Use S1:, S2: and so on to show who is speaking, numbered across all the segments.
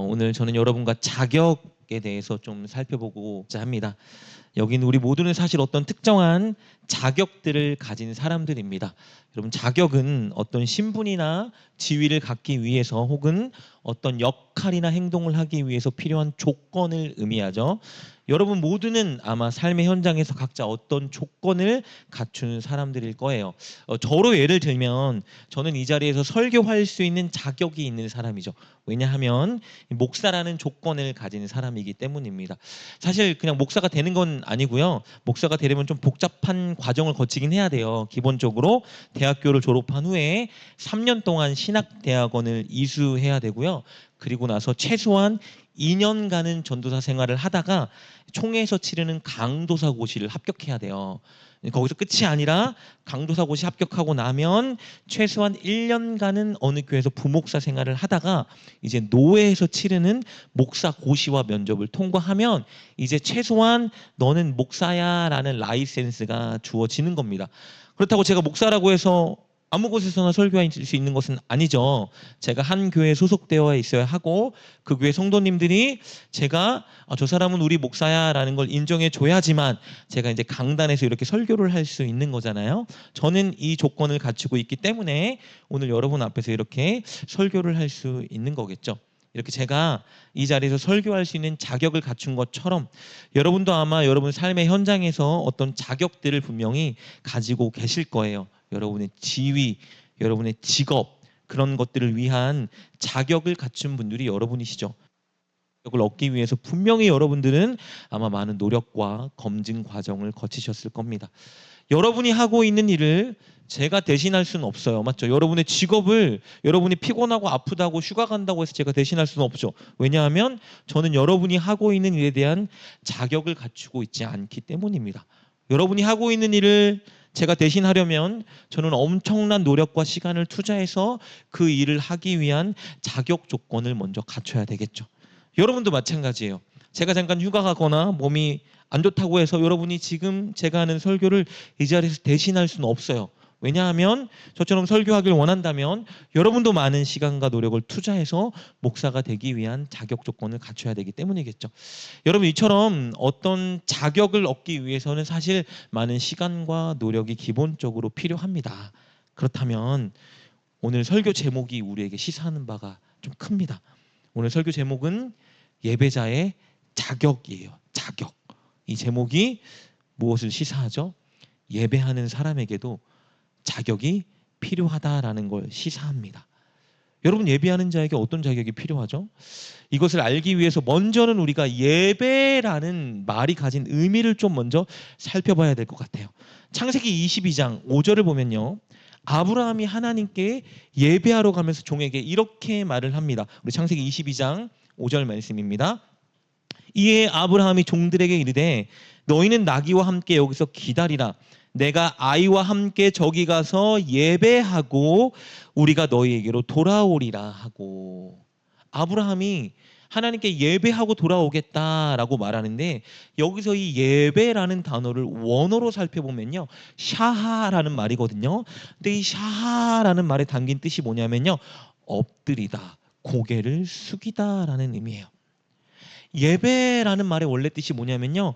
S1: 오늘 저는 여러분과 자격에 대해서 좀 살펴보고자 합니다. 여기는 우리 모두는 사실 어떤 특정한 자격들을 가진 사람들입니다. 여러분, 자격은 어떤 신분이나 지위를 갖기 위해서 혹은 어떤 역할이나 행동을 하기 위해서 필요한 조건을 의미하죠. 여러분 모두는 아마 삶의 현장에서 각자 어떤 조건을 갖추는 사람들일 거예요. 저로 예를 들면 저는 이 자리에서 설교할 수 있는 자격이 있는 사람이죠. 왜냐하면 목사라는 조건을 가진 사람이기 때문입니다. 사실 그냥 목사가 되는 건 아니고요. 목사가 되려면 좀 복잡한 과정을 거치긴 해야 돼요. 기본적으로 대학교를 졸업한 후에 3년 동안 신학대학원을 이수해야 되고요. 그리고 나서 최소한 2년간은 전도사 생활을 하다가 총회에서 치르는 강도사고시를 합격해야 돼요. 거기서 끝이 아니라 강도사고시 합격하고 나면 최소한 1년간은 어느 교회에서 부목사 생활을 하다가 이제 노회에서 치르는 목사고시와 면접을 통과하면 이제 최소한 너는 목사야라는 라이센스가 주어지는 겁니다. 그렇다고 제가 목사라고 해서 아무 곳에서나 설교할 수 있는 것은 아니죠. 제가 한 교회에 소속되어 있어야 하고 그 교회 성도님들이 제가 저 사람은 우리 목사야라는 걸 인정해 줘야지만 제가 이제 강단에서 이렇게 설교를 할 수 있는 거잖아요. 저는 이 조건을 갖추고 있기 때문에 오늘 여러분 앞에서 이렇게 설교를 할 수 있는 거겠죠. 이렇게 제가 이 자리에서 설교할 수 있는 자격을 갖춘 것처럼 여러분도 아마 여러분 삶의 현장에서 어떤 자격들을 분명히 가지고 계실 거예요. 여러분의 지위, 여러분의 직업, 그런 것들을 위한 자격을 갖춘 분들이 여러분이시죠. 자격을 얻기 위해서 분명히 여러분들은 아마 많은 노력과 검증 과정을 거치셨을 겁니다. 여러분이 하고 있는 일을 제가 대신할 수는 없어요. 맞죠? 여러분의 직업을 여러분이 피곤하고 아프다고 휴가 간다고 해서 제가 대신할 수는 없죠. 왜냐하면 저는 여러분이 하고 있는 일에 대한 자격을 갖추고 있지 않기 때문입니다. 여러분이 하고 있는 일을 제가 대신하려면 저는 엄청난 노력과 시간을 투자해서 그 일을 하기 위한 자격 조건을 먼저 갖춰야 되겠죠. 여러분도 마찬가지예요. 제가 잠깐 휴가 가거나 몸이 안 좋다고 해서 여러분이 지금 제가 하는 설교를 이 자리에서 대신할 수는 없어요. 왜냐하면 저처럼 설교하길 원한다면 여러분도 많은 시간과 노력을 투자해서 목사가 되기 위한 자격 조건을 갖춰야 되기 때문이겠죠. 여러분, 이처럼 어떤 자격을 얻기 위해서는 사실 많은 시간과 노력이 기본적으로 필요합니다. 그렇다면 오늘 설교 제목이 우리에게 시사하는 바가 좀 큽니다. 오늘 설교 제목은 예배자의 자격이에요. 자격. 이 제목이 무엇을 시사하죠? 예배하는 사람에게도 자격이 필요하다라는 걸 시사합니다. 여러분, 예배하는 자에게 어떤 자격이 필요하죠? 이것을 알기 위해서 먼저는 우리가 예배라는 말이 가진 의미를 좀 먼저 살펴봐야 될 것 같아요. 창세기 22장 5절을 보면요. 아브라함이 하나님께 예배하러 가면서 종에게 이렇게 말을 합니다. 우리 창세기 22장 5절 말씀입니다. 이에 아브라함이 종들에게 이르되 너희는 나귀와 함께 여기서 기다리라. 내가 아이와 함께 저기 가서 예배하고 우리가 너희에게로 돌아오리라 하고, 아브라함이 하나님께 예배하고 돌아오겠다라고 말하는데 여기서 이 예배라는 단어를 원어로 살펴보면요, 샤하라는 말이거든요. 근데 이 샤하라는 말에 담긴 뜻이 뭐냐면요, 엎드리다, 고개를 숙이다라는 의미예요. 예배라는 말의 원래 뜻이 뭐냐면요,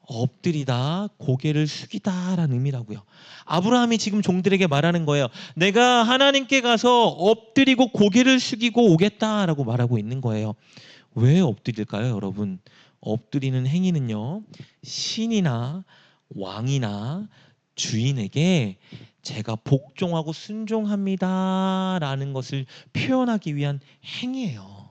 S1: 엎드리다, 고개를 숙이다라는 의미라고요. 아브라함이 지금 종들에게 말하는 거예요. 내가 하나님께 가서 엎드리고 고개를 숙이고 오겠다라고 말하고 있는 거예요. 왜 엎드릴까요, 여러분? 엎드리는 행위는요, 신이나 왕이나 주인에게 제가 복종하고 순종합니다라는 것을 표현하기 위한 행위예요.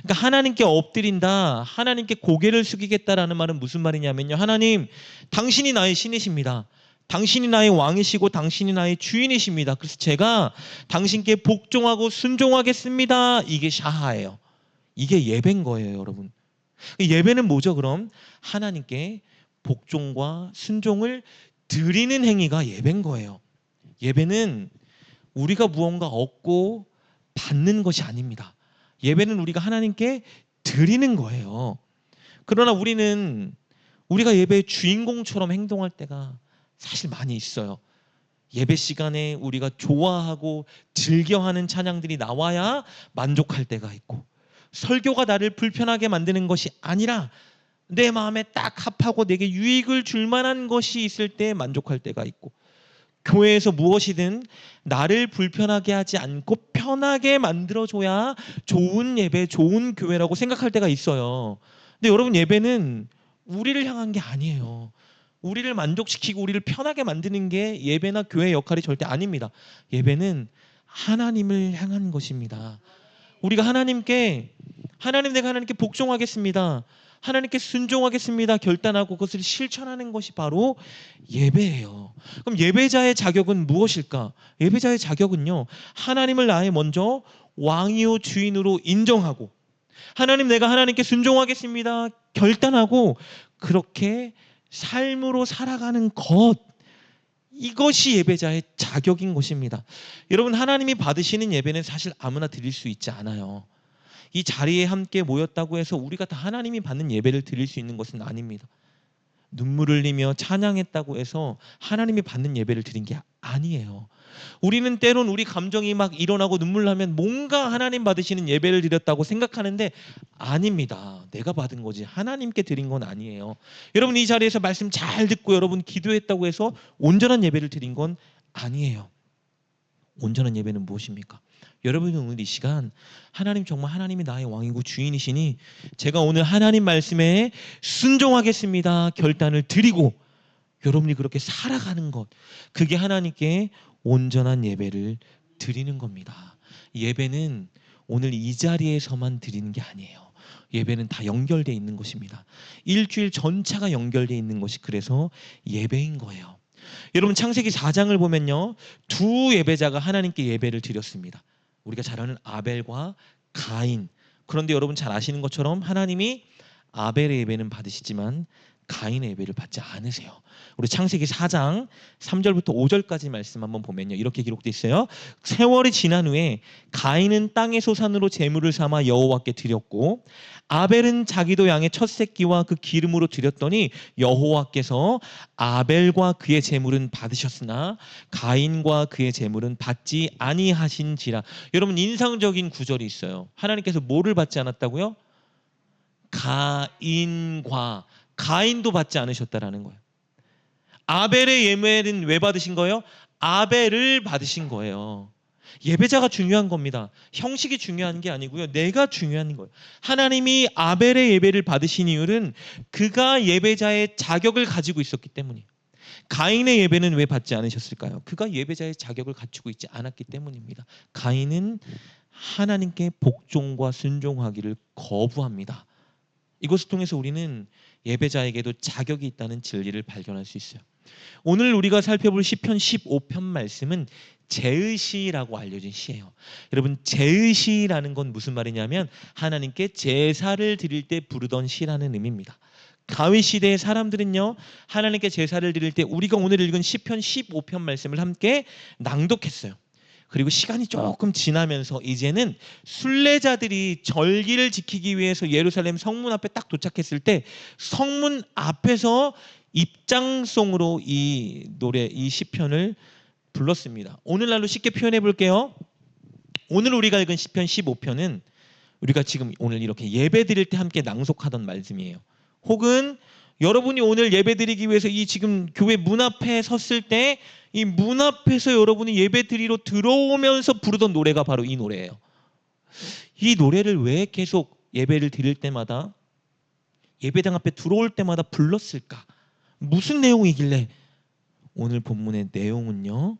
S1: 그러니까 하나님께 엎드린다, 하나님께 고개를 숙이겠다라는 말은 무슨 말이냐면요, 하나님, 당신이 나의 신이십니다. 당신이 나의 왕이시고 당신이 나의 주인이십니다. 그래서 제가 당신께 복종하고 순종하겠습니다. 이게 샤하예요. 이게 예배인 거예요, 여러분. 예배는 뭐죠, 그럼? 하나님께 복종과 순종을 드리는 행위가 예배인 거예요. 예배는 우리가 무언가 얻고 받는 것이 아닙니다. 예배는 우리가 하나님께 드리는 거예요. 그러나 우리가 예배의 주인공처럼 행동할 때가 사실 많이 있어요. 예배 시간에 우리가 좋아하고 즐겨하는 찬양들이 나와야 만족할 때가 있고, 설교가 나를 불편하게 만드는 것이 아니라 내 마음에 딱 합하고 내게 유익을 줄 만한 것이 있을 때 만족할 때가 있고, 교회에서 무엇이든 나를 불편하게 하지 않고 편하게 만들어줘야 좋은 예배, 좋은 교회라고 생각할 때가 있어요. 근데 여러분, 예배는 우리를 향한 게 아니에요. 우리를 만족시키고 우리를 편하게 만드는 게 예배나 교회의 역할이 절대 아닙니다. 예배는 하나님을 향한 것입니다. 우리가 하나님, 내가 하나님께 복종하겠습니다, 하나님께 순종하겠습니다 결단하고 그것을 실천하는 것이 바로 예배예요. 그럼 예배자의 자격은 무엇일까? 예배자의 자격은요, 하나님을 나의 먼저 왕이요 주인으로 인정하고, 하나님, 내가 하나님께 순종하겠습니다 결단하고 그렇게 삶으로 살아가는 것, 이것이 예배자의 자격인 것입니다. 여러분, 하나님이 받으시는 예배는 사실 아무나 드릴 수 있지 않아요. 이 자리에 함께 모였다고 해서 우리가 다 하나님이 받는 예배를 드릴 수 있는 것은 아닙니다. 눈물 흘리며 찬양했다고 해서 하나님이 받는 예배를 드린 게 아니에요. 우리는 때론 우리 감정이 막 일어나고 눈물 나면 뭔가 하나님 받으시는 예배를 드렸다고 생각하는데 아닙니다. 내가 받은 거지 하나님께 드린 건 아니에요. 여러분, 이 자리에서 말씀 잘 듣고 여러분 기도했다고 해서 온전한 예배를 드린 건 아니에요. 온전한 예배는 무엇입니까? 여러분이 오늘 이 시간, 하나님, 정말 하나님이 나의 왕이고 주인이시니 제가 오늘 하나님 말씀에 순종하겠습니다 결단을 드리고 여러분이 그렇게 살아가는 것, 그게 하나님께 온전한 예배를 드리는 겁니다. 예배는 오늘 이 자리에서만 드리는 게 아니에요. 예배는 다 연결되어 있는 것입니다. 일주일 전체가 연결되어 있는 것이 그래서 예배인 거예요. 여러분, 창세기 4장을 보면요, 두 예배자가 하나님께 예배를 드렸습니다. 우리가 잘 아는 아벨과 가인. 그런데 여러분 잘 아시는 것처럼 하나님이 아벨의 예배는 받으시지만 가인의 예배를 받지 않으세요. 우리 창세기 4장 3절부터 5절까지 말씀 한번 보면요, 이렇게 기록되어 있어요. 세월이 지난 후에 가인은 땅의 소산으로 제물을 삼아 여호와께 드렸고 아벨은 자기도 양의 첫 새끼와 그 기름으로 드렸더니 여호와께서 아벨과 그의 제물은 받으셨으나 가인과 그의 제물은 받지 아니하신지라. 여러분, 인상적인 구절이 있어요. 하나님께서 뭐를 받지 않았다고요? 가인도 받지 않으셨다라는 거예요. 아벨의 예배는 왜 받으신 거예요? 아벨을 받으신 거예요. 예배자가 중요한 겁니다. 형식이 중요한 게 아니고요, 내가 중요한 거예요. 하나님이 아벨의 예배를 받으신 이유는 그가 예배자의 자격을 가지고 있었기 때문이에요. 가인의 예배는 왜 받지 않으셨을까요? 그가 예배자의 자격을 갖추고 있지 않았기 때문입니다. 가인은 하나님께 복종과 순종하기를 거부합니다. 이것을 통해서 우리는 예배자에게도 자격이 있다는 진리를 발견할 수 있어요. 오늘 우리가 살펴볼 시편 15편 말씀은 제의시라고 알려진 시예요. 여러분, 제의시라는 건 무슨 말이냐면 하나님께 제사를 드릴 때 부르던 시라는 의미입니다. 다윗 시대의 사람들은요, 하나님께 제사를 드릴 때 우리가 오늘 읽은 시편 15편 말씀을 함께 낭독했어요. 그리고 시간이 조금 지나면서 이제는 순례자들이 절기를 지키기 위해서 예루살렘 성문 앞에 딱 도착했을 때 성문 앞에서 입장송으로 이 노래, 이 시편을 불렀습니다. 오늘날로 쉽게 표현해 볼게요. 오늘 우리가 읽은 시편 15편은 우리가 지금 오늘 이렇게 예배 드릴 때 함께 낭독하던 말씀이에요. 혹은 여러분이 오늘 예배 드리기 위해서 이 지금 교회 문 앞에 섰을 때 이 문 앞에서 여러분이 예배 드리러 들어오면서 부르던 노래가 바로 이 노래예요. 이 노래를 왜 계속 예배를 드릴 때마다, 예배당 앞에 들어올 때마다 불렀을까? 무슨 내용이길래? 오늘 본문의 내용은요,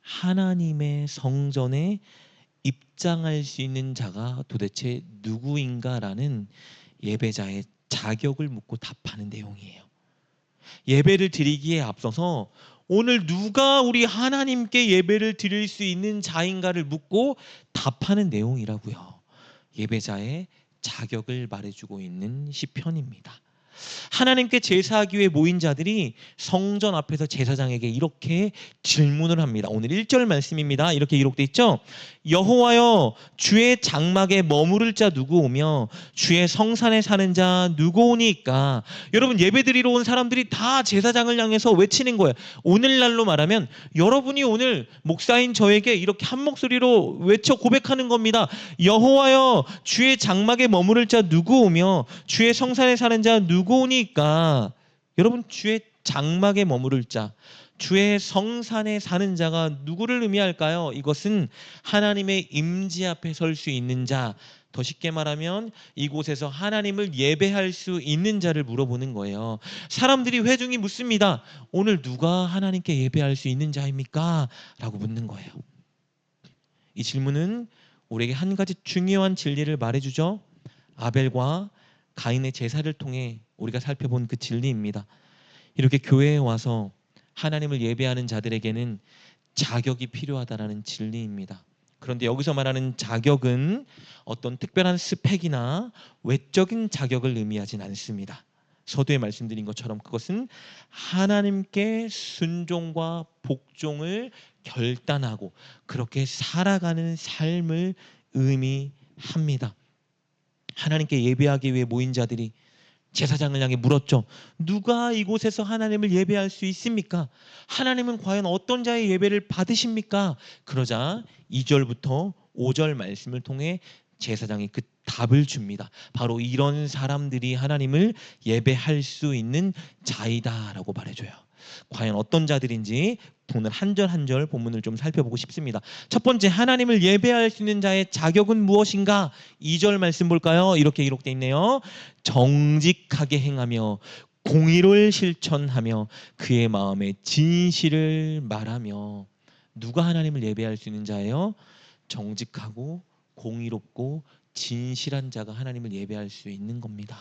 S1: 하나님의 성전에 입장할 수 있는 자가 도대체 누구인가라는 예배자의 자격을 묻고 답하는 내용이에요. 예배를 드리기에 앞서서 오늘 누가 우리 하나님께 예배를 드릴 수 있는 자인가를 묻고 답하는 내용이라고요. 예배자의 자격을 말해주고 있는 시편입니다. 하나님께 제사하기 위해 모인 자들이 성전 앞에서 제사장에게 이렇게 질문을 합니다. 오늘 1절 말씀입니다. 이렇게 기록되어 있죠. 여호와여, 주의 장막에 머무를 자 누구 오며 주의 성산에 사는 자 누구 오니까. 여러분, 예배드리러 온 사람들이 다 제사장을 향해서 외치는 거예요. 오늘날로 말하면 여러분이 오늘 목사인 저에게 이렇게 한 목소리로 외쳐 고백하는 겁니다. 여호와여, 주의 장막에 머무를 자 누구 오며 주의 성산에 사는 자 누구 오니까. 여러분, 주의 장막에 머무를 자, 주의 성산에 사는 자가 누구를 의미할까요? 이것은 하나님의 임재 앞에 설 수 있는 자, 더 쉽게 말하면 이곳에서 하나님을 예배할 수 있는 자를 물어보는 거예요. 사람들이 회중이 묻습니다. 오늘 누가 하나님께 예배할 수 있는 자입니까? 라고 묻는 거예요. 이 질문은 우리에게 한 가지 중요한 진리를 말해주죠. 아벨과 가인의 제사를 통해 우리가 살펴본 그 진리입니다. 이렇게 교회에 와서 하나님을 예배하는 자들에게는 자격이 필요하다라는 진리입니다. 그런데 여기서 말하는 자격은 어떤 특별한 스펙이나 외적인 자격을 의미하진 않습니다. 서두에 말씀드린 것처럼 그것은 하나님께 순종과 복종을 결단하고 그렇게 살아가는 삶을 의미합니다. 하나님께 예배하기 위해 모인 자들이 제사장을 향해 물었죠. 누가 이곳에서 하나님을 예배할 수 있습니까? 하나님은 과연 어떤 자의 예배를 받으십니까? 그러자 2절부터 5절 말씀을 통해 제사장이 그 답을 줍니다. 바로 이런 사람들이 하나님을 예배할 수 있는 자이다라고 말해줘요. 과연 어떤 자들인지 오늘 한 절 한 절 본문을 좀 살펴보고 싶습니다. 첫 번째, 하나님을 예배할 수 있는 자의 자격은 무엇인가? 2절 말씀 볼까요? 이렇게 기록되어 있네요. 정직하게 행하며 공의를 실천하며 그의 마음에 진실을 말하며. 누가 하나님을 예배할 수 있는 자예요? 정직하고 공의롭고 진실한 자가 하나님을 예배할 수 있는 겁니다.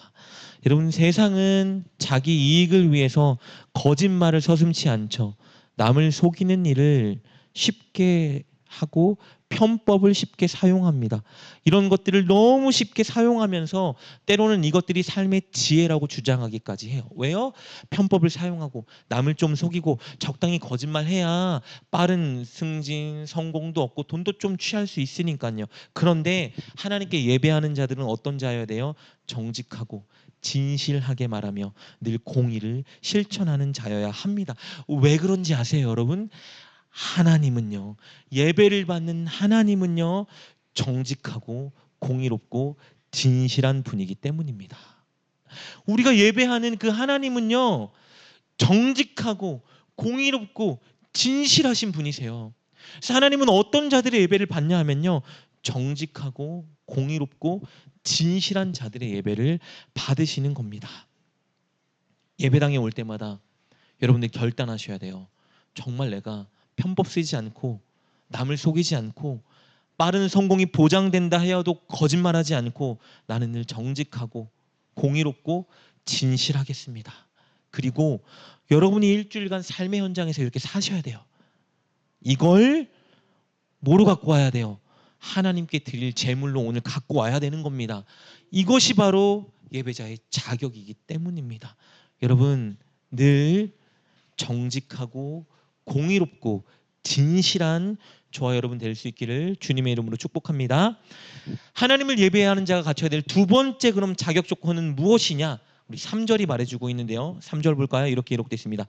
S1: 여러분, 세상은 자기 이익을 위해서 거짓말을 서슴지 않죠. 남을 속이는 일을 쉽게 하고 편법을 쉽게 사용합니다. 이런 것들을 너무 쉽게 사용하면서 때로는 이것들이 삶의 지혜라고 주장하기까지 해요. 왜요? 편법을 사용하고 남을 좀 속이고 적당히 거짓말해야 빠른 승진, 성공도 얻고 돈도 좀 취할 수 있으니까요. 그런데 하나님께 예배하는 자들은 어떤 자여야 돼요? 정직하고 진실하게 말하며 늘 공의를 실천하는 자여야 합니다. 왜 그런지 아세요, 여러분? 하나님은요, 예배를 받는 하나님은요, 정직하고 공의롭고 진실한 분이기 때문입니다. 우리가 예배하는 그 하나님은요, 정직하고 공의롭고 진실하신 분이세요. 그래서 하나님은 어떤 자들의 예배를 받냐 하면요, 정직하고 공의롭고 진실한 자들의 예배를 받으시는 겁니다. 예배당에 올 때마다 여러분들 결단하셔야 돼요. 정말 내가 편법 쓰지 않고 남을 속이지 않고 빠른 성공이 보장된다 하여도 거짓말하지 않고 나는 늘 정직하고 공의롭고 진실하겠습니다. 그리고 여러분이 일주일간 삶의 현장에서 이렇게 사셔야 돼요. 이걸 뭐로 갖고 와야 돼요? 하나님께 드릴 제물로 오늘 갖고 와야 되는 겁니다. 이것이 바로 예배자의 자격이기 때문입니다. 여러분, 늘 정직하고 공의롭고 진실한 저와 여러분 될 수 있기를 주님의 이름으로 축복합니다. 하나님을 예배하는 자가 갖춰야 될 두 번째 그럼 자격 조건은 무엇이냐? 우리 3절이 말해주고 있는데요. 3절 볼까요? 이렇게 기록되어 있습니다.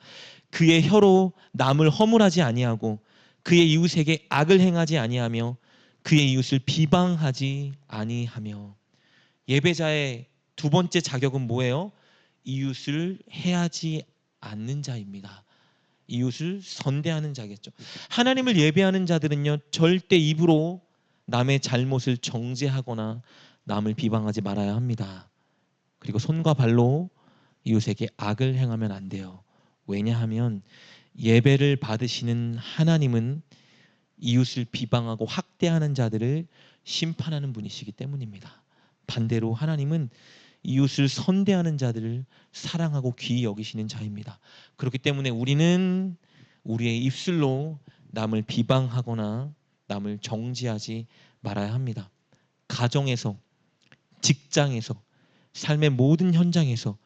S1: 그의 혀로 남을 허물하지 아니하고 그의 이웃에게 악을 행하지 아니하며 그의 이웃을 비방하지 아니하며. 예배자의 두 번째 자격은 뭐예요? 이웃을 해하지 않는 자입니다. 이웃을 선대하는 자겠죠. 하나님을 예배하는 자들은요, 절대 입으로 남의 잘못을 정죄하거나 남을 비방하지 말아야 합니다. 그리고 손과 발로 이웃에게 악을 행하면 안 돼요. 왜냐하면 예배를 받으시는 하나님은 이웃을 비방하고 학대하는 자들을 심판하는 분이시기 때문입니다. 반대로 하나님은 이웃을 선대하는 자들을 사랑하고 귀히 여기시는 자입니다. 그렇기 때문에 우리는 우리의 입술로 남을 비방하거나 남을 정죄하지 말아야 합니다. 가정에서, 직장에서, 삶의 모든 현장에서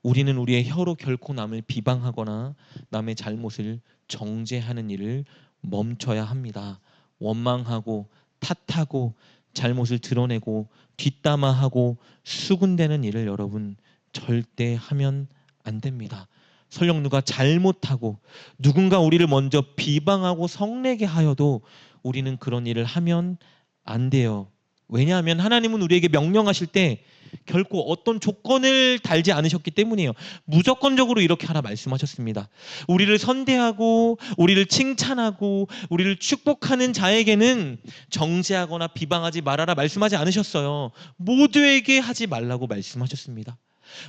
S1: 우리는 우리의 혀로 결코 남을 비방하거나 남의 잘못을 정죄하는 일을 멈춰야 합니다. 원망하고 탓하고 잘못을 드러내고 뒷담화하고 수군대는 일을 여러분 절대 하면 안 됩니다. 설령 누가 잘못하고 누군가 우리를 먼저 비방하고 성내게 하여도 우리는 그런 일을 하면 안 돼요. 왜냐하면 하나님은 우리에게 명령하실 때 결코 어떤 조건을 달지 않으셨기 때문이에요. 무조건적으로 이렇게 하라 말씀하셨습니다. 우리를 선대하고 우리를 칭찬하고 우리를 축복하는 자에게는 정죄하거나 비방하지 말아라 말씀하지 않으셨어요. 모두에게 하지 말라고 말씀하셨습니다.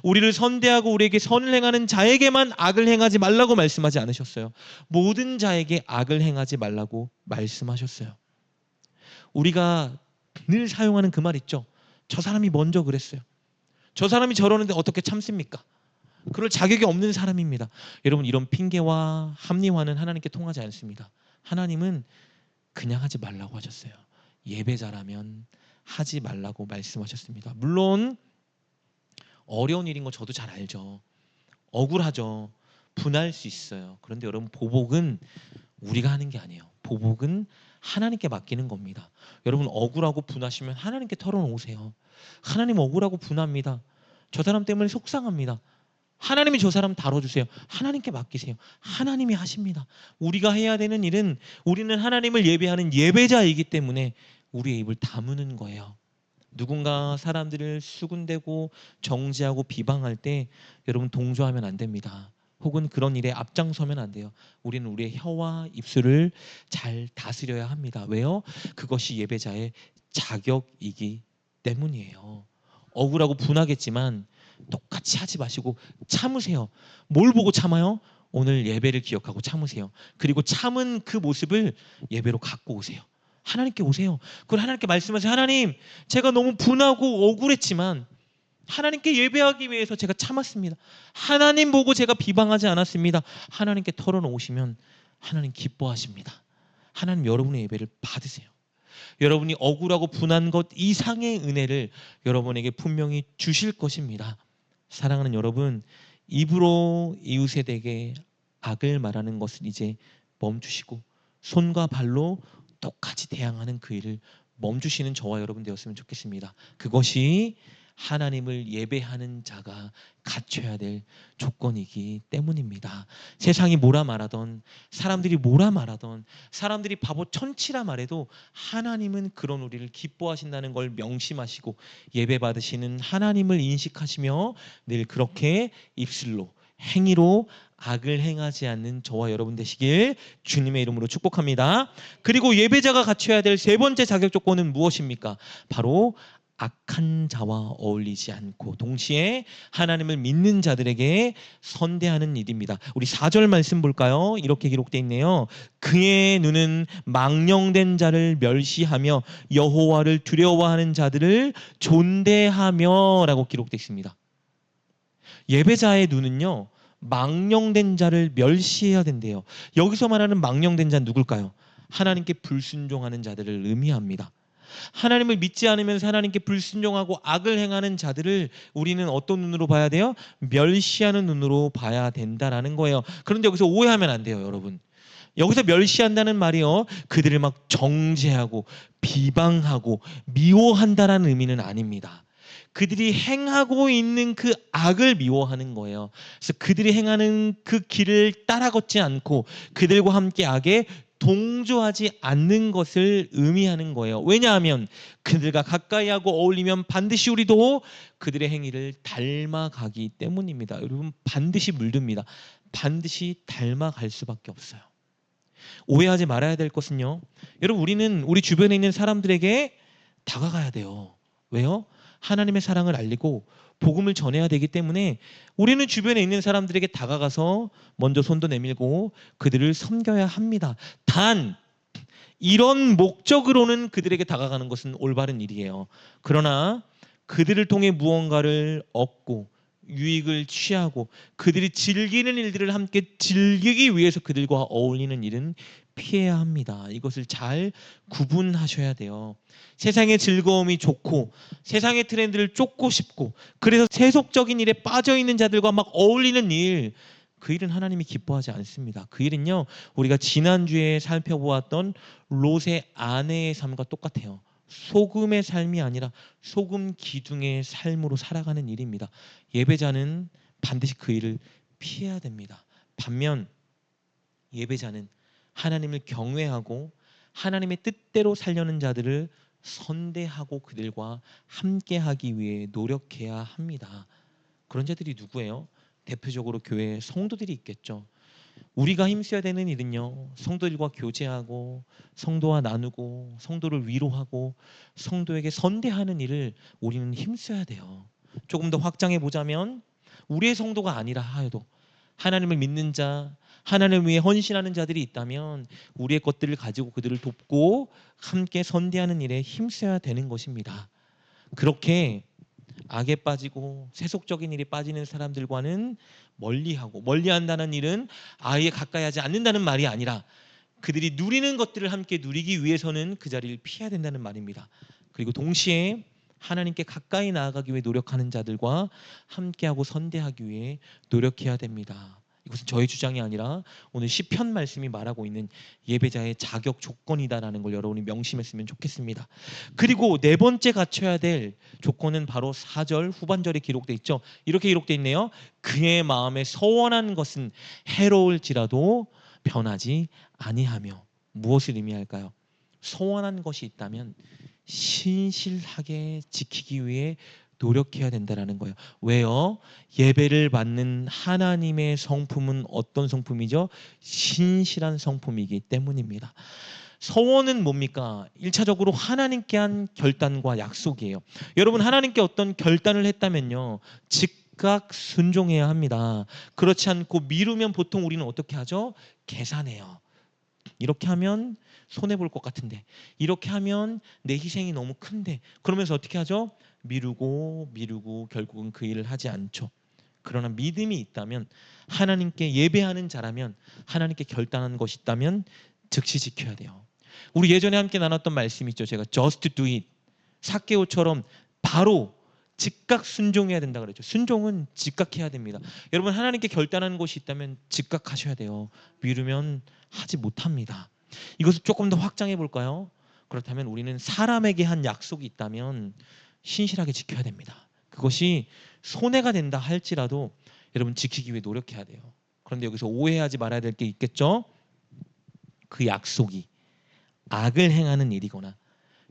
S1: 우리를 선대하고 우리에게 선을 행하는 자에게만 악을 행하지 말라고 말씀하지 않으셨어요. 모든 자에게 악을 행하지 말라고 말씀하셨어요. 우리가 늘 사용하는 그 말 있죠. 저 사람이 먼저 그랬어요. 저 사람이 저러는데 어떻게 참습니까? 그럴 자격이 없는 사람입니다. 여러분, 이런 핑계와 합리화는 하나님께 통하지 않습니다. 하나님은 그냥 하지 말라고 하셨어요. 예배자라면 하지 말라고 말씀하셨습니다. 물론 어려운 일인 거 저도 잘 알죠. 억울하죠. 분할 수 있어요. 그런데 여러분, 보복은 우리가 하는 게 아니에요. 보복은 하나님께 맡기는 겁니다. 여러분, 억울하고 분하시면 하나님께 털어놓으세요. 하나님 억울하고 분합니다. 저 사람 때문에 속상합니다. 하나님이 저 사람 다뤄주세요. 하나님께 맡기세요. 하나님이 하십니다. 우리가 해야 되는 일은 우리는 하나님을 예배하는 예배자이기 때문에 우리의 입을 다무는 거예요. 누군가 사람들을 수군대고 정죄하고 비방할 때 여러분 동조하면 안 됩니다. 혹은 그런 일에 앞장서면 안 돼요. 우리는 우리의 혀와 입술을 잘 다스려야 합니다. 왜요? 그것이 예배자의 자격이기 때문이에요. 억울하고 분하겠지만 똑같이 하지 마시고 참으세요. 뭘 보고 참아요? 오늘 예배를 기억하고 참으세요. 그리고 참은 그 모습을 예배로 갖고 오세요. 하나님께 오세요. 그걸 하나님께 말씀하세요. 하나님, 제가 너무 분하고 억울했지만 하나님께 예배하기 위해서 제가 참았습니다. 하나님 보고 제가 비방하지 않았습니다. 하나님께 털어놓으시면 하나님 기뻐하십니다. 하나님 여러분의 예배를 받으세요. 여러분이 억울하고 분한 것 이상의 은혜를 여러분에게 분명히 주실 것입니다. 사랑하는 여러분, 입으로 이웃에게 악을 말하는 것을 이제 멈추시고 손과 발로 똑같이 대항하는 그 일을 멈추시는 저와 여러분 되었으면 좋겠습니다. 그것이 하나님을 예배하는 자가 갖춰야 될 조건이기 때문입니다. 세상이 뭐라 말하던, 사람들이 뭐라 말하던, 사람들이 바보 천치라 말해도 하나님은 그런 우리를 기뻐하신다는 걸 명심하시고 예배 받으시는 하나님을 인식하시며 늘 그렇게 입술로 행위로 악을 행하지 않는 저와 여러분 되시길 주님의 이름으로 축복합니다. 그리고 예배자가 갖춰야 될 세 번째 자격 조건은 무엇입니까? 바로 악한 자와 어울리지 않고 동시에 하나님을 믿는 자들에게 선대하는 일입니다. 우리 4절 말씀 볼까요? 이렇게 기록되어 있네요. 그의 눈은 망령된 자를 멸시하며 여호와를 두려워하는 자들을 존대하며 라고 기록되어 있습니다. 예배자의 눈은요, 망령된 자를 멸시해야 된대요. 여기서 말하는 망령된 자는 누굴까요? 하나님께 불순종하는 자들을 의미합니다. 하나님을 믿지 않으면서 하나님께 불순종하고 악을 행하는 자들을 우리는 어떤 눈으로 봐야 돼요? 멸시하는 눈으로 봐야 된다라는 거예요. 그런데 여기서 오해하면 안 돼요, 여러분. 여기서 멸시한다는 말이요, 그들을 막 정죄하고 비방하고 미워한다라는 의미는 아닙니다. 그들이 행하고 있는 그 악을 미워하는 거예요. 그래서 그들이 행하는 그 길을 따라 걷지 않고 그들과 함께 악에 동조하지 않는 것을 의미하는 거예요. 왜냐하면 그들과 가까이 하고 어울리면 반드시 우리도 그들의 행위를 닮아가기 때문입니다. 여러분, 반드시 물듭니다. 반드시 닮아갈 수밖에 없어요. 오해하지 말아야 될 것은요, 여러분, 우리는 우리 주변에 있는 사람들에게 다가가야 돼요. 왜요? 하나님의 사랑을 알리고 복음을 전해야 되기 때문에 우리는 주변에 있는 사람들에게 다가가서 먼저 손도 내밀고 그들을 섬겨야 합니다. 단 이런 목적으로는 그들에게 다가가는 것은 올바른 일이에요. 그러나 그들을 통해 무언가를 얻고 유익을 취하고 그들이 즐기는 일들을 함께 즐기기 위해서 그들과 어울리는 일은 피해야 합니다. 이것을 잘 구분하셔야 돼요. 세상의 즐거움이 좋고 세상의 트렌드를 쫓고 싶고 그래서 세속적인 일에 빠져 있는 자들과 막 어울리는 일, 그 일은 하나님이 기뻐하지 않습니다. 그 일은요, 우리가 지난주에 살펴보았던 롯의 아내의 삶과 똑같아요. 소금의 삶이 아니라 소금 기둥의 삶으로 살아가는 일입니다. 예배자는 반드시 그 일을 피해야 됩니다. 반면 예배자는 하나님을 경외하고 하나님의 뜻대로 살려는 자들을 선대하고 그들과 함께하기 위해 노력해야 합니다. 그런 자들이 누구예요? 대표적으로 교회 성도들이 있겠죠. 우리가 힘써야 되는 일은요, 성도들과 교제하고 성도와 나누고 성도를 위로하고 성도에게 선대하는 일을 우리는 힘써야 돼요. 조금 더 확장해 보자면 우리의 성도가 아니라 하여도 하나님을 믿는 자, 하나님을 위해 헌신하는 자들이 있다면 우리의 것들을 가지고 그들을 돕고 함께 선대하는 일에 힘써야 되는 것입니다. 그렇게 악에 빠지고 세속적인 일에 빠지는 사람들과는 멀리하고, 멀리한다는 일은 아예 가까이 하지 않는다는 말이 아니라 그들이 누리는 것들을 함께 누리기 위해서는 그 자리를 피해야 된다는 말입니다. 그리고 동시에 하나님께 가까이 나아가기 위해 노력하는 자들과 함께하고 선대하기 위해 노력해야 됩니다. 이것은 저의 주장이 아니라 오늘 시편 말씀이 말하고 있는 예배자의 자격 조건이다라는 걸 여러분이 명심했으면 좋겠습니다. 그리고 네 번째 갖춰야 될 조건은 바로 4절 후반절에 기록되어 있죠. 이렇게 기록되어 있네요. 그의 마음에 서원한 것은 해로울지라도 변하지 아니하며. 무엇을 의미할까요? 서원한 것이 있다면 신실하게 지키기 위해 노력해야 된다는 거예요. 왜요? 예배를 받는 하나님의 성품은 어떤 성품이죠? 신실한 성품이기 때문입니다. 서원은 뭡니까? 1차적으로 하나님께 한 결단과 약속이에요. 여러분, 하나님께 어떤 결단을 했다면요, 즉각 순종해야 합니다. 그렇지 않고 미루면 보통 우리는 어떻게 하죠? 계산해요. 이렇게 하면 손해볼 것 같은데, 이렇게 하면 내 희생이 너무 큰데, 그러면서 어떻게 하죠? 미루고 결국은 그 일을 하지 않죠. 그러나 믿음이 있다면, 하나님께 예배하는 자라면, 하나님께 결단한 것이 있다면 즉시 지켜야 돼요. 우리 예전에 함께 나눴던 말씀 있죠. 제가 just do it, 삭개오처럼 바로 즉각 순종해야 된다 그랬죠. 순종은 즉각해야 됩니다. 여러분, 하나님께 결단하는 것이 있다면 즉각하셔야 돼요. 미루면 하지 못합니다. 이것을 조금 더 확장해 볼까요? 그렇다면 우리는 사람에게 한 약속이 있다면 신실하게 지켜야 됩니다. 그것이 손해가 된다 할지라도 여러분 지키기 위해 노력해야 돼요. 그런데 여기서 오해하지 말아야 될 게 있겠죠? 그 약속이 악을 행하는 일이거나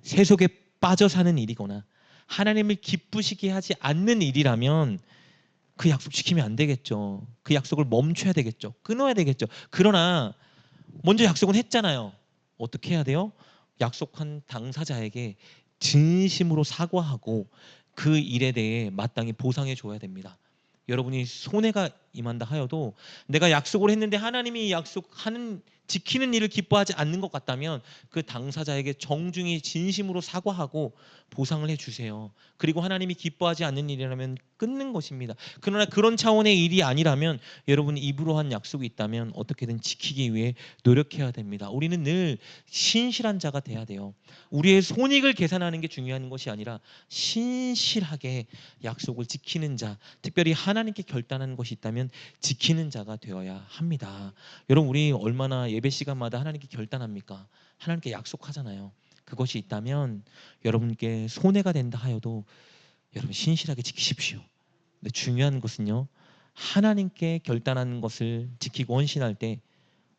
S1: 세속에 빠져 사는 일이거나 하나님을 기쁘시게 하지 않는 일이라면 그 약속 지키면 안 되겠죠. 그 약속을 멈춰야 되겠죠. 끊어야 되겠죠. 그러나 먼저 약속은 했잖아요. 어떻게 해야 돼요? 약속한 당사자에게 진심으로 사과하고 그 일에 대해 마땅히 보상해 줘야 됩니다. 여러분이 손해가 임한다 하여도 내가 약속을 했는데 하나님이 약속하는 지키는 일을 기뻐하지 않는 것 같다면 그 당사자에게 정중히 진심으로 사과하고 보상을 해주세요. 그리고 하나님이 기뻐하지 않는 일이라면 끊는 것입니다. 그러나 그런 차원의 일이 아니라면 여러분이 입으로 한 약속이 있다면 어떻게든 지키기 위해 노력해야 됩니다. 우리는 늘 신실한 자가 돼야 돼요. 우리의 손익을 계산하는 게 중요한 것이 아니라 신실하게 약속을 지키는 자, 특별히 하나님께 결단하는 것이 있다면 지키는 자가 되어야 합니다. 여러분, 우리 얼마나 예배 시간마다 하나님께 결단합니까? 하나님께 약속하잖아요. 그것이 있다면 여러분께 손해가 된다 하여도 여러분 신실하게 지키십시오. 근데 중요한 것은요, 하나님께 결단하는 것을 지키고 헌신할 때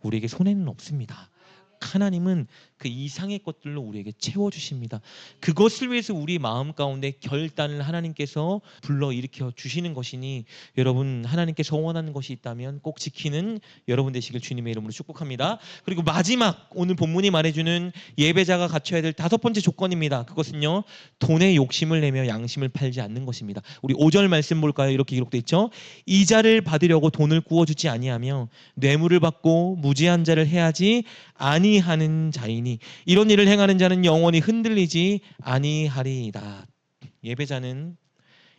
S1: 우리에게 손해는 없습니다. 하나님은 그 이상의 것들로 우리에게 채워주십니다. 그것을 위해서 우리 마음 가운데 결단을 하나님께서 불러일으켜 주시는 것이니 여러분, 하나님께 소원하는 것이 있다면 꼭 지키는 여러분 되시길 주님의 이름으로 축복합니다. 그리고 마지막 오늘 본문이 말해주는 예배자가 갖춰야 될 5번째 조건입니다. 그것은요, 돈에 욕심을 내며 양심을 팔지 않는 것입니다. 우리 5절 말씀 볼까요? 이렇게 기록되어 있죠. 이자를 받으려고 돈을 구워주지 아니하며 뇌물을 받고 무지한 자를 해하지 아니하는 자이니 이런 일을 행하는 자는 영원히 흔들리지 아니하리이다. 예배자는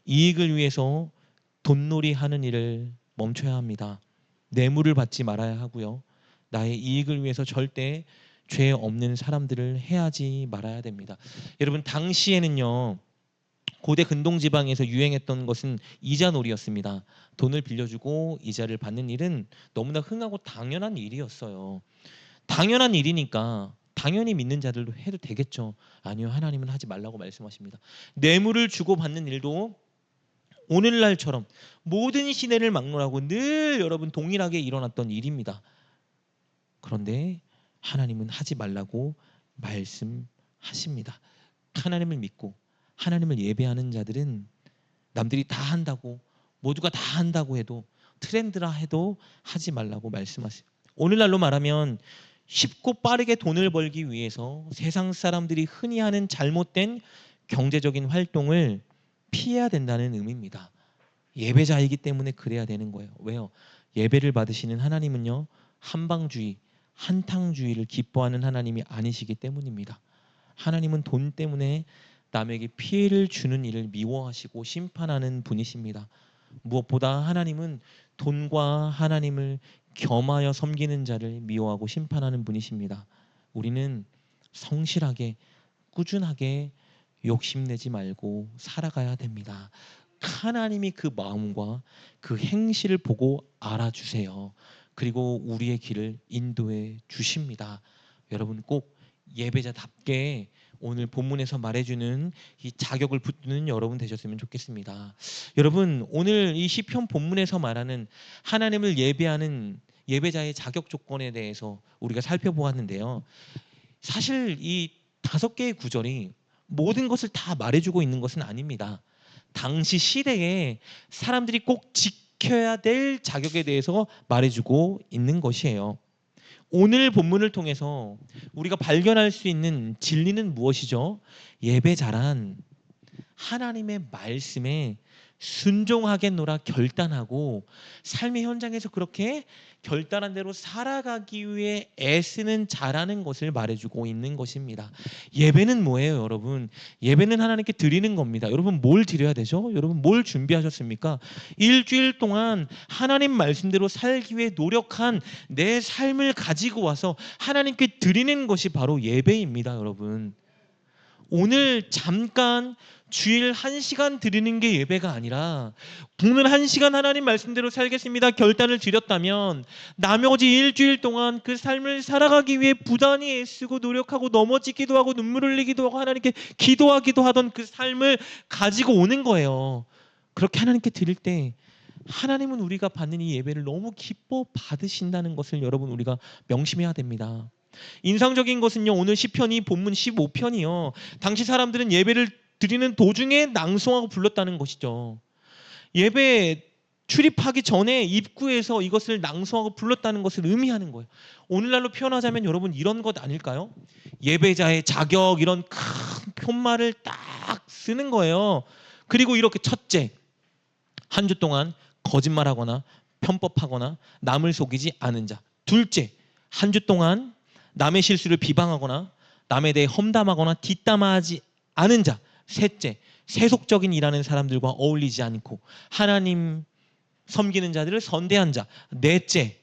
S1: 이익을 위해서 돈놀이 하는 일을 멈춰야 합니다. 뇌물을 받지 말아야 하고요. 나의 이익을 위해서 절대 죄 없는 사람들을 해하지 말아야 됩니다. 여러분, 당시에는요, 고대 근동 지방에서 유행했던 것은 이자놀이였습니다. 돈을 빌려주고 이자를 받는 일은 너무나 흔하고 당연한 일이었어요. 당연한 일이니까 당연히 믿는 자들도 해도 되겠죠. 아니요, 하나님은 하지 말라고 말씀하십니다. 뇌물을 주고받는 일도 오늘날처럼 모든 시대를 막론하고 늘 여러분 동일하게 일어났던 일입니다. 그런데 하나님은 하지 말라고 말씀하십니다. 하나님을 믿고 하나님을 예배하는 자들은 남들이 다 한다고, 모두가 다 한다고 해도, 트렌드라 해도 하지 말라고 말씀하세요. 오늘날로 말하면 쉽고 빠르게 돈을 벌기 위해서 세상 사람들이 흔히 하는 잘못된 경제적인 활동을 피해야 된다는 의미입니다. 예배자이기 때문에 그래야 되는 거예요. 왜요? 예배를 받으시는 하나님은요, 한방주의, 한탕주의를 기뻐하는 하나님이 아니시기 때문입니다. 하나님은 돈 때문에 남에게 피해를 주는 일을 미워하시고 심판하는 분이십니다. 무엇보다 하나님은 돈과 하나님을 겸하여 섬기는 자를 미워하고 심판하는 분이십니다. 우리는 성실하게 꾸준하게 욕심내지 말고 살아가야 됩니다. 하나님이 그 마음과 그 행실을 보고 알아주세요. 그리고 우리의 길을 인도해 주십니다. 여러분, 꼭 예배자답게 오늘 본문에서 말해주는 이 자격을 붙드는 여러분 되셨으면 좋겠습니다. 여러분, 오늘 이 시편 본문에서 말하는 하나님을 예배하는 예배자의 자격 조건에 대해서 우리가 살펴보았는데요. 사실 이 5개의 구절이 모든 것을 다 말해주고 있는 것은 아닙니다. 당시 시대에 사람들이 꼭 지켜야 될 자격에 대해서 말해주고 있는 것이에요. 오늘 본문을 통해서 우리가 발견할 수 있는 진리는 무엇이죠? 예배자란 하나님의 말씀에 순종하겠노라 결단하고 삶의 현장에서 그렇게 결단한 대로 살아가기 위해 애쓰는 자라는 것을 말해주고 있는 것입니다. 예배는 뭐예요, 여러분? 예배는 하나님께 드리는 겁니다. 여러분, 뭘 드려야 되죠? 여러분, 뭘 준비하셨습니까? 일주일 동안 하나님 말씀대로 살기 위해 노력한 내 삶을 가지고 와서 하나님께 드리는 것이 바로 예배입니다, 여러분. 오늘 잠깐 주일 1시간 드리는 게 예배가 아니라 오늘 1시간 하나님 말씀대로 살겠습니다 결단을 드렸다면 나머지 일주일 동안 그 삶을 살아가기 위해 부단히 애쓰고 노력하고 넘어지기도 하고 눈물 흘리기도 하고 하나님께 기도하기도 하던 그 삶을 가지고 오는 거예요. 그렇게 하나님께 드릴 때 하나님은 우리가 받는 이 예배를 너무 기뻐 받으신다는 것을 여러분 우리가 명심해야 됩니다. 인상적인 것은요, 오늘 시편이 본문 15편이요. 당시 사람들은 예배를 드리는 도중에 낭송하고 불렀다는 것이죠. 예배 출입하기 전에 입구에서 이것을 낭송하고 불렀다는 것을 의미하는 거예요. 오늘날로 표현하자면 여러분 이런 것 아닐까요? 예배자의 자격 이런 큰 편말을 딱 쓰는 거예요. 그리고 이렇게 첫째, 한 주 동안 거짓말하거나 편법하거나 남을 속이지 않은 자. 둘째, 한 주 동안 남의 실수를 비방하거나 남에 대해 험담하거나 뒷담화하지 않은 자. 셋째, 세속적인 일하는 사람들과 어울리지 않고 하나님 섬기는 자들을 선대한 자. 넷째,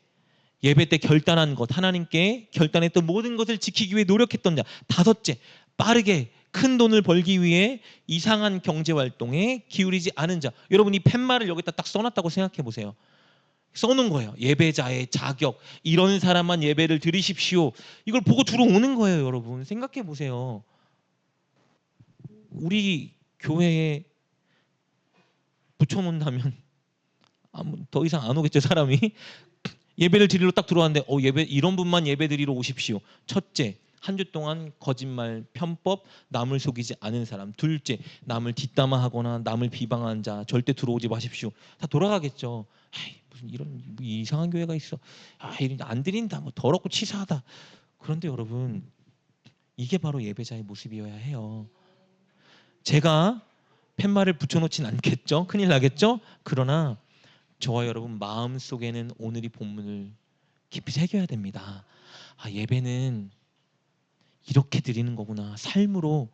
S1: 예배 때 결단한 것, 하나님께 결단했던 모든 것을 지키기 위해 노력했던 자. 다섯째, 빠르게 큰 돈을 벌기 위해 이상한 경제활동에 기울이지 않은 자. 여러분 이 팻말을 여기다 딱 써놨다고 생각해 보세요. 써놓은 거예요. 예배자의 자격, 이런 사람만 예배를 드리십시오. 이걸 보고 들어오는 거예요. 여러분 생각해 보세요. 우리 교회에 붙여놓는다면 더 이상 안 오겠죠, 사람이. 예배를 드리러 딱 들어왔는데 예배 이런 분만 예배 드리러 오십시오. 첫째, 한 주 동안 거짓말, 편법, 남을 속이지 않은 사람. 둘째, 남을 뒷담화하거나 남을 비방한 자 절대 들어오지 마십시오. 다 돌아가겠죠. 무슨 이런 이상한 교회가 있어. 이런 안 드린다. 뭐 더럽고 치사하다. 그런데 여러분 이게 바로 예배자의 모습이어야 해요. 제가 팻말을 붙여놓진 않겠죠. 큰일 나겠죠. 그러나 저와 여러분 마음속에는 오늘 이 본문을 깊이 새겨야 됩니다. 예배는 이렇게 드리는 거구나. 삶으로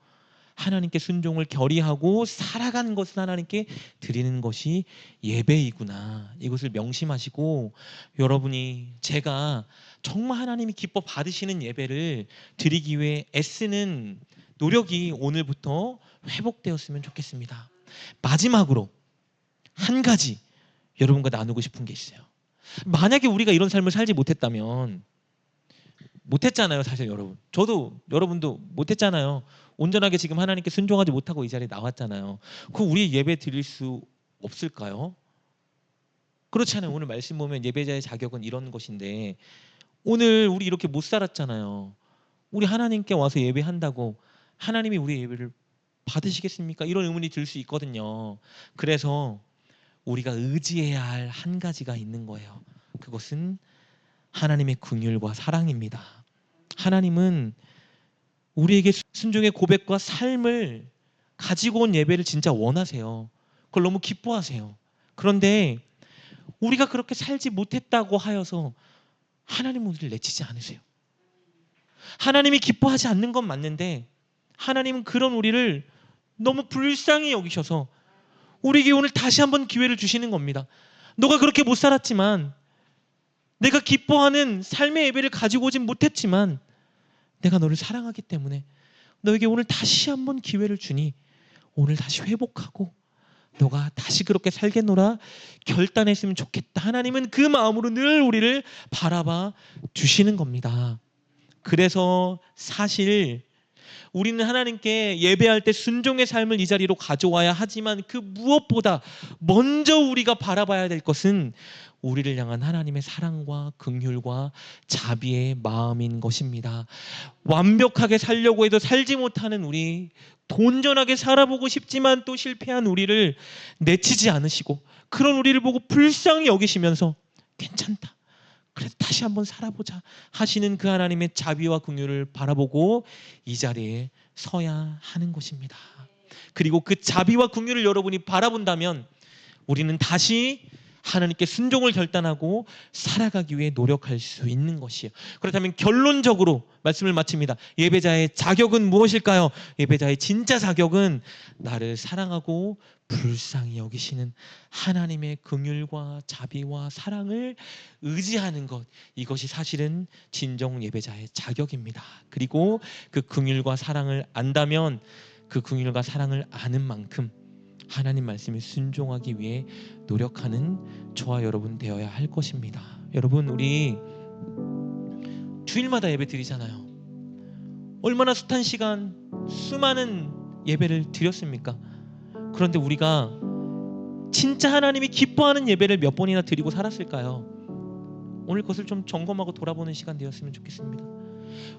S1: 하나님께 순종을 결의하고 살아가는 것을 하나님께 드리는 것이 예배이구나. 이것을 명심하시고 여러분이 제가 정말 하나님이 기뻐 받으시는 예배를 드리기 위해 애쓰는 노력이 오늘부터 회복되었으면 좋겠습니다. 마지막으로 한 가지 여러분과 나누고 싶은 게 있어요. 만약에 우리가 이런 삶을 살지 못했다면, 못했잖아요 사실 여러분. 저도 여러분도 못했잖아요. 온전하게 지금 하나님께 순종하지 못하고 이 자리에 나왔잖아요. 그 우리 예배 드릴 수 없을까요? 그렇잖아요. 오늘 말씀 보면 예배자의 자격은 이런 것인데, 오늘 우리 이렇게 못 살았잖아요. 우리 하나님께 와서 예배한다고 하나님이 우리 예배를 받으시겠습니까? 이런 의문이 들 수 있거든요. 그래서 우리가 의지해야 할 한 가지가 있는 거예요. 그것은 하나님의 긍휼과 사랑입니다. 하나님은 우리에게 순종의 고백과 삶을 가지고 온 예배를 진짜 원하세요. 그걸 너무 기뻐하세요. 그런데 우리가 그렇게 살지 못했다고 하여서 하나님은 우리를 내치지 않으세요. 하나님이 기뻐하지 않는 건 맞는데 하나님은 그런 우리를 너무 불쌍히 여기셔서 우리에게 오늘 다시 한번 기회를 주시는 겁니다. 너가 그렇게 못 살았지만, 내가 기뻐하는 삶의 예배를 가지고 오진 못했지만 내가 너를 사랑하기 때문에 너에게 오늘 다시 한번 기회를 주니 오늘 다시 회복하고 너가 다시 그렇게 살겠노라 결단했으면 좋겠다. 하나님은 그 마음으로 늘 우리를 바라봐 주시는 겁니다. 그래서 사실 우리는 하나님께 예배할 때 순종의 삶을 이 자리로 가져와야 하지만, 그 무엇보다 먼저 우리가 바라봐야 될 것은 우리를 향한 하나님의 사랑과 긍휼과 자비의 마음인 것입니다. 완벽하게 살려고 해도 살지 못하는 우리, 온전하게 살아보고 싶지만 또 실패한 우리를 내치지 않으시고 그런 우리를 보고 불쌍히 여기시면서 괜찮다, 그래도 다시 한번 살아보자 하시는 그 하나님의 자비와 긍휼을 바라보고 이 자리에 서야 하는 것입니다. 그리고 그 자비와 긍휼을 여러분이 바라본다면 우리는 다시 하나님께 순종을 결단하고 살아가기 위해 노력할 수 있는 것이에요. 그렇다면 결론적으로 말씀을 마칩니다. 예배자의 자격은 무엇일까요? 예배자의 진짜 자격은 나를 사랑하고 불쌍히 여기시는 하나님의 긍휼과 자비와 사랑을 의지하는 것, 이것이 사실은 진정 예배자의 자격입니다. 그리고 그 긍휼과 사랑을 안다면 그 긍휼과 사랑을 아는 만큼 하나님 말씀에 순종하기 위해 노력하는 저와 여러분 되어야 할 것입니다. 여러분, 우리 주일마다 예배 드리잖아요. 얼마나 숱한 시간, 수많은 예배를 드렸습니까? 그런데 우리가 진짜 하나님이 기뻐하는 예배를 몇 번이나 드리고 살았을까요? 오늘 그것을 좀 점검하고 돌아보는 시간 되었으면 좋겠습니다.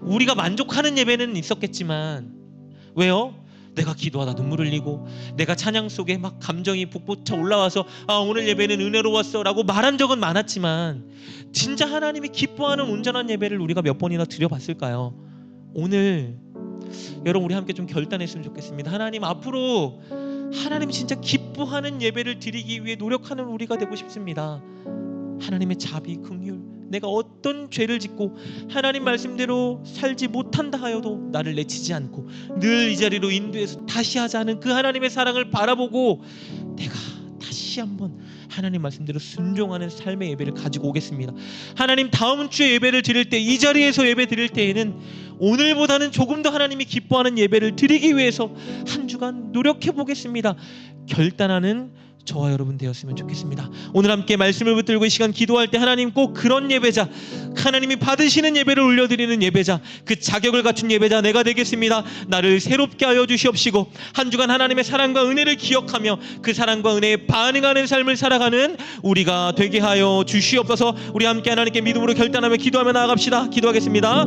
S1: 우리가 만족하는 예배는 있었겠지만, 왜요? 내가 기도하다 눈물 흘리고 내가 찬양 속에 막 감정이 북돋쳐 올라와서 오늘 예배는 은혜로웠어 라고 말한 적은 많았지만, 진짜 하나님이 기뻐하는 온전한 예배를 우리가 몇 번이나 드려봤을까요? 오늘 여러분 우리 함께 좀 결단했으면 좋겠습니다. 하나님, 앞으로 하나님 진짜 기뻐하는 예배를 드리기 위해 노력하는 우리가 되고 싶습니다. 하나님의 자비, 긍휼, 내가 어떤 죄를 짓고 하나님 말씀대로 살지 못한다 하여도 나를 내치지 않고 늘 이 자리로 인도해서 다시 하자는 그 하나님의 사랑을 바라보고 내가 다시 한번 하나님 말씀대로 순종하는 삶의 예배를 가지고 오겠습니다. 하나님, 다음 주에 예배를 드릴 때, 이 자리에서 예배 드릴 때에는 오늘보다는 조금 더 하나님이 기뻐하는 예배를 드리기 위해서 한 주간 노력해 보겠습니다. 결단하는 저와 여러분 되었으면 좋겠습니다. 오늘 함께 말씀을 붙들고 이 시간 기도할 때 하나님 꼭 그런 예배자, 하나님이 받으시는 예배를 올려드리는 예배자, 그 자격을 갖춘 예배자 내가 되겠습니다. 나를 새롭게 하여 주시옵시고 한 주간 하나님의 사랑과 은혜를 기억하며 그 사랑과 은혜에 반응하는 삶을 살아가는 우리가 되게 하여 주시옵소서. 우리 함께 하나님께 믿음으로 결단하며 기도하며 나아갑시다. 기도하겠습니다.